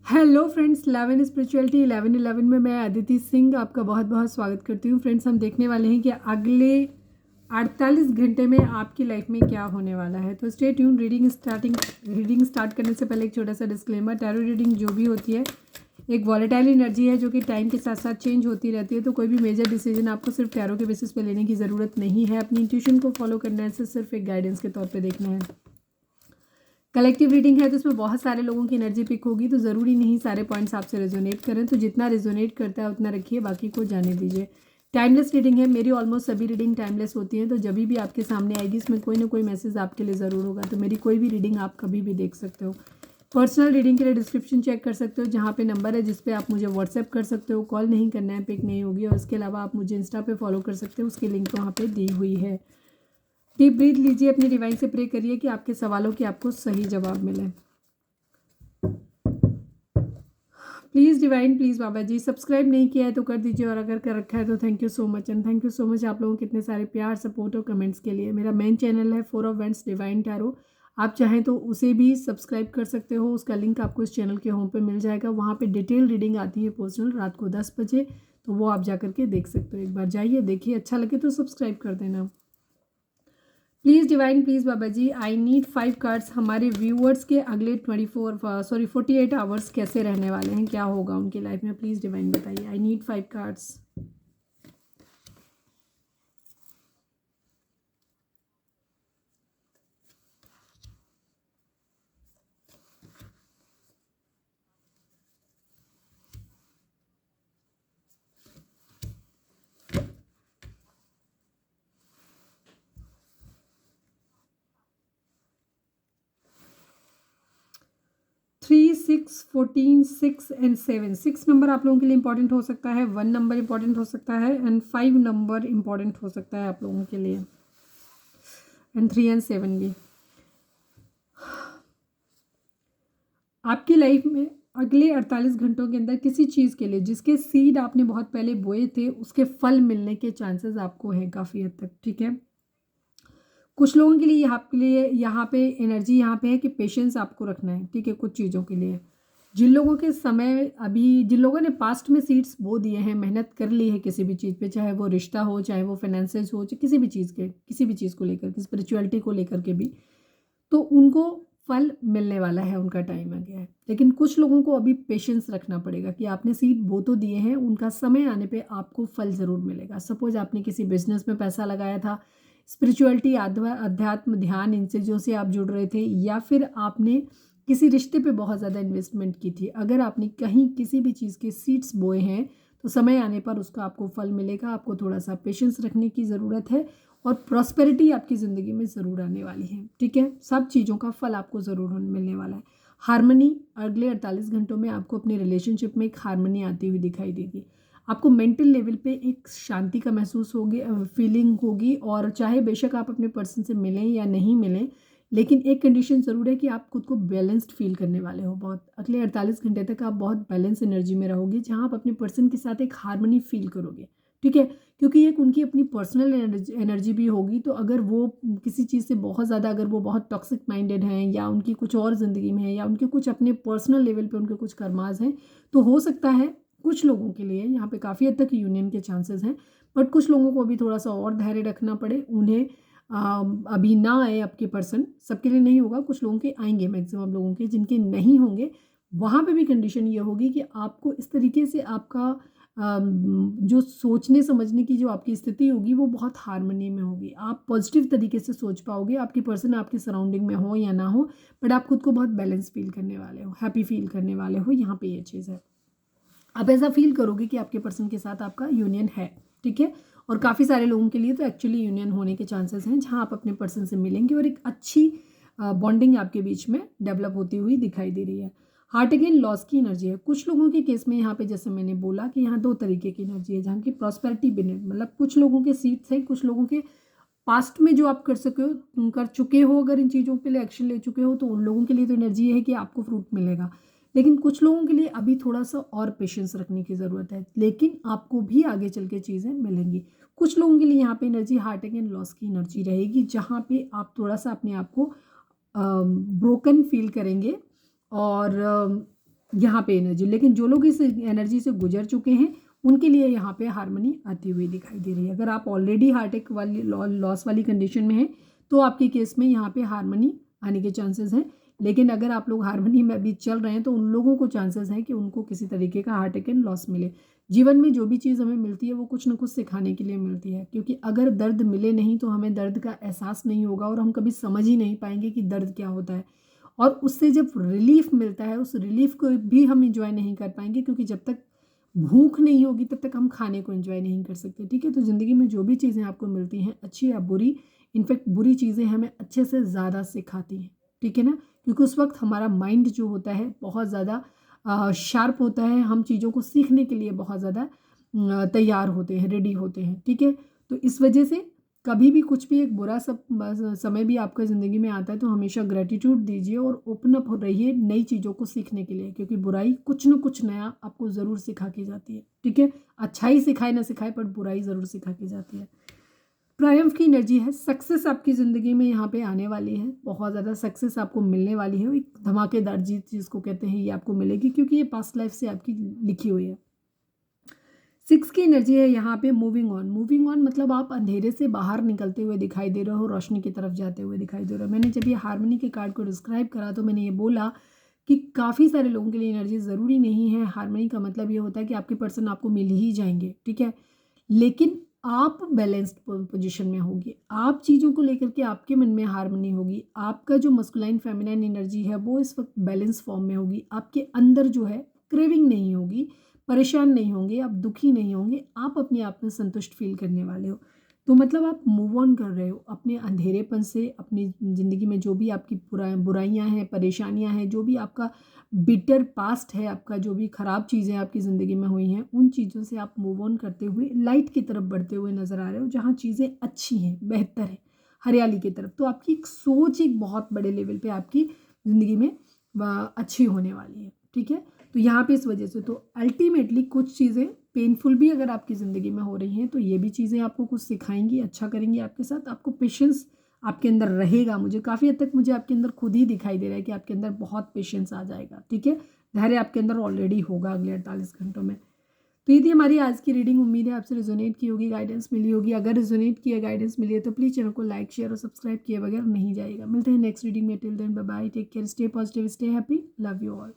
Hello friends, 11 spirituality 1111 में मैं अदिति सिंह आपका बहुत बहुत स्वागत करती हूँ। फ्रेंड्स, हम देखने वाले हैं कि अगले 48 घंटे में आपकी लाइफ में क्या होने वाला है। तो स्टे ट्यून। रीडिंग स्टार्ट करने से पहले एक छोटा सा डिस्क्लेमर। टैरो रीडिंग जो भी होती है एक वॉलेटाइल एनर्जी है जो कि टाइम के साथ साथ चेंज होती रहती है। तो कोई भी मेजर डिसीजन आपको सिर्फ टैरो के बेसिस पे लेने की ज़रूरत नहीं है। अपनी इंट्यूशन को फॉलो करना है, सिर्फ एक गाइडेंस के तौर पर देखना है। कलेक्टिव रीडिंग है तो इसमें बहुत सारे लोगों की एनर्जी पिक होगी, तो ज़रूरी नहीं सारे पॉइंट्स आपसे रेजोनेट करें। तो जितना रेजोनेट करता है उतना रखिए, बाकी को जाने दीजिए। टाइमलेस रीडिंग है, मेरी ऑलमोस्ट सभी रीडिंग टाइमलेस होती हैं। तो जब भी आपके सामने आएगी इसमें कोई ना कोई मैसेज आपके लिए ज़रूर होगा। तो मेरी कोई भी रीडिंग आप कभी भी देख सकते हो। पर्सनल रीडिंग के लिए डिस्क्रिप्शन चेक कर सकते हो, जहाँ पे नंबर है जिस पे आप मुझे व्हाट्सएप कर सकते हो। कॉल नहीं करना है, पिक नहीं होगी। और उसके अलावा आप मुझे इंस्टा पे फॉलो कर सकते हो, उसकी लिंक वहाँ पे दी हुई है। डीप ब्रीथ लीजिए, अपनी डिवाइन से प्रे करिए कि आपके सवालों के आपको सही जवाब मिले। Please divine, please Baba ji, subscribe नहीं किया है तो कर दीजिए, और अगर कर रखा है तो thank you so much. And thank you so much आप लोगों के इतने सारे प्यार, सपोर्ट और कमेंट्स के लिए। मेरा मेन चैनल है 4 ऑफ वैंड्स डिवाइन टैरो, आप चाहें तो उसे भी सब्सक्राइब कर सकते हो। उसका लिंक आपको इस चैनल के होम पे मिल जाएगा। वहाँ पे डिटेल रीडिंग आती है पर्सनल, रात को 10 बजे। तो वो आप जा करके देख सकते हो। एक बार जाइए, देखिए, अच्छा लगे तो सब्सक्राइब कर देना। Please divine, please Baba ji, I need 5 cards. हमारे व्यूअर्स के अगले 48 आवर्स कैसे रहने वाले हैं, क्या होगा उनकी लाइफ में, प्लीज़ डिवाइन बताइए। आई नीड 5 कार्ड्स। 3, 6, 14, 6 एंड 7। 6 नंबर आप लोगों के लिए इंपॉर्टेंट हो सकता है, 1 नंबर इंपॉर्टेंट हो सकता है, एंड 5 नंबर इंपॉर्टेंट हो सकता है आप लोगों के लिए, एंड 3 एंड 7 भी। आपकी लाइफ में अगले 48 घंटों के अंदर किसी चीज़ के लिए जिसके सीड आपने बहुत पहले बोए थे, उसके फल मिलने के चांसेस आपको हैं काफ़ी हद तक। ठीक है, कुछ लोगों के लिए यहाँ पे एनर्जी यहाँ पे है कि पेशेंस आपको रखना है। ठीक है, कुछ चीज़ों के लिए जिन लोगों के समय अभी, जिन लोगों ने पास्ट में सीड्स बो दिए हैं, मेहनत कर ली है किसी भी चीज़ पे, चाहे वो रिश्ता हो, चाहे वो फाइनेंसेस हो, चाहे किसी भी चीज़ को लेकर, स्पिरिचुअलिटी को लेकर के भी, तो उनको फल मिलने वाला है, उनका टाइम आ गया है। लेकिन कुछ लोगों को अभी पेशेंस रखना पड़ेगा कि आपने सीड बो तो दिए हैं, उनका समय आने पे आपको फल ज़रूर मिलेगा। सपोज आपने किसी बिजनेस में पैसा लगाया था, स्पिरिचुअलिटी, अध्यात्म, ध्यान, इन चीज़ों से आप जुड़ रहे थे, या फिर आपने किसी रिश्ते पे बहुत ज़्यादा इन्वेस्टमेंट की थी। अगर आपने कहीं किसी भी चीज़ के सीड्स बोए हैं तो समय आने पर उसका आपको फल मिलेगा। आपको थोड़ा सा पेशेंस रखने की ज़रूरत है, और प्रॉस्पेरिटी आपकी ज़िंदगी में ज़रूर आने वाली है। ठीक है, सब चीज़ों का फल आपको ज़रूर मिलने वाला है। हार्मनी, अगले 48 घंटों में आपको अपने रिलेशनशिप में एक हार्मनी आती हुई दिखाई देगी। आपको मेंटल लेवल पे एक शांति का महसूस होगी, फीलिंग होगी। और चाहे बेशक आप अपने पर्सन से मिलें या नहीं मिलें, लेकिन एक कंडीशन ज़रूर है कि आप खुद को बैलेंस्ड फील करने वाले हो। बहुत अगले 48 घंटे तक आप बहुत बैलेंस एनर्जी में रहोगे, जहाँ आप अपने पर्सन के साथ एक हार्मनी फील करोगे। ठीक है, क्योंकि एक उनकी अपनी पर्सनल एनर्जी भी होगी। तो अगर वो किसी चीज़ से बहुत ज़्यादा, अगर वो बहुत टॉक्सिक माइंडेड हैं, या उनकी कुछ और ज़िंदगी में है, या उनके कुछ अपने पर्सनल लेवल पे उनके कुछ कर्माज हैं, तो हो सकता है कुछ लोगों के लिए यहाँ पे काफ़ी हद तक यूनियन के चांसेस हैं। बट कुछ लोगों को अभी थोड़ा सा और धैर्य रखना पड़े, उन्हें अभी ना आए आपके पर्सन। सबके लिए नहीं होगा, कुछ लोगों के आएंगे, मैक्सिमम लोगों के। जिनके नहीं होंगे वहाँ पे भी कंडीशन ये होगी कि आपको इस तरीके से आपका जो सोचने समझने की जो आपकी स्थिति होगी वो बहुत हार्मनी में होगी। आप पॉजिटिव तरीके से सोच पाओगे, आपकी पर्सन आपके सराउंडिंग में हो या ना हो, बट आप खुद को बहुत बैलेंस फील करने वाले हो, हैप्पी फील करने वाले हो। यहाँ पे ये चीज़ है, आप ऐसा फील करोगे कि आपके पर्सन के साथ आपका यूनियन है। ठीक है, और काफ़ी सारे लोगों के लिए तो एक्चुअली यूनियन होने के चांसेस हैं, जहाँ आप अपने पर्सन से मिलेंगे और एक अच्छी बॉन्डिंग आपके बीच में डेवलप होती हुई दिखाई दे रही है। हार्ट अगेन लॉस की एनर्जी है कुछ लोगों के केस में। यहाँ पे जैसे मैंने बोला कि यहाँ 2 तरीके की एनर्जी है, जहाँ की प्रॉस्पेरिटी बिनेट, मतलब कुछ लोगों के सीट्स हैं, कुछ लोगों के पास्ट में जो आप कर सके हो, कर चुके हो, अगर इन चीज़ों पे लिए एक्शन ले चुके हो, तो उन लोगों के लिए तो एनर्जी ये है कि आपको फ्रूट मिलेगा। लेकिन कुछ लोगों के लिए अभी थोड़ा सा और पेशेंस रखने की ज़रूरत है, लेकिन आपको भी आगे चल के चीज़ें मिलेंगी। कुछ लोगों के लिए यहाँ पे एनर्जी हार्ट एंड लॉस की एनर्जी रहेगी, जहाँ पे आप थोड़ा सा अपने आप को ब्रोकन फील करेंगे, और यहाँ पे एनर्जी। लेकिन जो लोग इस एनर्जी से गुजर चुके हैं उनके लिए यहाँ पे हार्मनी आती हुई दिखाई दे रही है। अगर आप ऑलरेडी हार्ट अटैक वाली लॉस वाली कंडीशन में हैं तो आपके केस में यहाँ पे हार्मनी आने के चांसेस हैं। लेकिन अगर आप लोग हार्मनी में अभी चल रहे हैं तो उन लोगों को चांसेस हैं कि उनको किसी तरीके का हार्ट अटैक एंड लॉस मिले। जीवन में जो भी चीज़ हमें मिलती है वो कुछ ना कुछ सिखाने के लिए मिलती है, क्योंकि अगर दर्द मिले नहीं तो हमें दर्द का एहसास नहीं होगा और हम कभी समझ ही नहीं पाएंगे कि दर्द क्या होता है। और उससे जब रिलीफ मिलता है उस रिलीफ को भी हम इंजॉय नहीं कर पाएंगे, क्योंकि जब तक भूख नहीं होगी तब तक हम खाने को एंजॉय नहीं कर सकते। ठीक है, तो ज़िंदगी में जो भी चीज़ें आपको मिलती हैं अच्छी या बुरी, इनफैक्ट बुरी चीज़ें हमें अच्छे से ज़्यादा सिखाती हैं। ठीक है ना, क्योंकि उस वक्त हमारा माइंड जो होता है बहुत ज़्यादा शार्प होता है, हम चीज़ों को सीखने के लिए बहुत ज़्यादा तैयार होते हैं, रेडी होते हैं। ठीक है, तो इस वजह से कभी भी कुछ भी एक बुरा समय भी आपका ज़िंदगी में आता है तो हमेशा ग्रेटिट्यूड दीजिए और ओपन अप रहिए नई चीज़ों को सीखने के लिए, क्योंकि बुराई कुछ न कुछ नया आपको ज़रूर सिखा के जाती है। ठीक है, अच्छाई सिखाए ना सिखाए पर बुराई ज़रूर सिखा के जाती है। ट्रायम्फ की एनर्जी है, सक्सेस आपकी ज़िंदगी में यहाँ पे आने वाली है, बहुत ज़्यादा सक्सेस आपको मिलने वाली है। एक धमाकेदार जीत जिसको कहते हैं ये आपको मिलेगी, क्योंकि ये पास्ट लाइफ से आपकी लिखी हुई है। 6 की एनर्जी है यहाँ पे मूविंग ऑन। मूविंग ऑन मतलब आप अंधेरे से बाहर निकलते हुए दिखाई दे रहे हो, रोशनी की तरफ जाते हुए दिखाई दे रहे हो। मैंने जब ये हार्मनी के कार्ड को डिस्क्राइब करा तो मैंने ये बोला कि काफ़ी सारे लोगों के लिए एनर्जी ज़रूरी नहीं है। हार्मनी का मतलब ये होता है कि आपके पर्सन आपको मिल ही जाएंगे। ठीक है, लेकिन आप बैलेंस्ड पोजीशन में होगी, आप चीज़ों को लेकर के आपके मन में हार्मनी होगी, आपका जो मस्कुलाइन फेमिनाइन एनर्जी है वो इस वक्त बैलेंस फॉर्म में होगी, आपके अंदर जो है क्रेविंग नहीं होगी, परेशान नहीं होंगे, आप दुखी नहीं होंगे, आप अपने आप में संतुष्ट फील करने वाले हो। तो मतलब आप मूव ऑन कर रहे हो अपने अंधेरेपन से, अपनी ज़िंदगी में जो भी आपकी बुराइयां हैं, परेशानियां हैं, जो भी आपका बिटर पास्ट है, आपका जो भी ख़राब चीज़ें आपकी ज़िंदगी में हुई हैं, उन चीज़ों से आप मूव ऑन करते हुए लाइट की तरफ बढ़ते हुए नज़र आ रहे हो, जहाँ चीज़ें अच्छी हैं, बेहतर है, हरियाली की तरफ। तो आपकी एक सोच एक बहुत बड़े लेवल पे आपकी ज़िंदगी में अच्छी होने वाली है। ठीक है, तो यहाँ पे इस वजह से तो अल्टीमेटली कुछ चीज़ें पेनफुल भी अगर आपकी ज़िंदगी में हो रही हैं तो ये भी चीज़ें आपको कुछ सिखाएंगी, अच्छा करेंगी आपके साथ। आपको पेशेंस आपके अंदर रहेगा, मुझे काफ़ी हद तक मुझे आपके अंदर खुद ही दिखाई दे रहा है कि आपके अंदर बहुत पेशेंस आ जाएगा। ठीक है, धैर्य आपके अंदर ऑलरेडी होगा अगले 48 घंटों में। तो ये थी हमारी आज की रीडिंग। उम्मीद है आपसे रिजोनेट की होगी, गाइडेंस मिली होगी। अगर रिजोनेट किया, गाइडेंस मिली है तो प्लीज़ चैनल को लाइक शेयर और सब्सक्राइब किए बगैर नहीं जाएगा। मिलते हैं नेक्स्ट रीडिंग में। Till then bye bye, take care, stay positive, stay happy, love you all.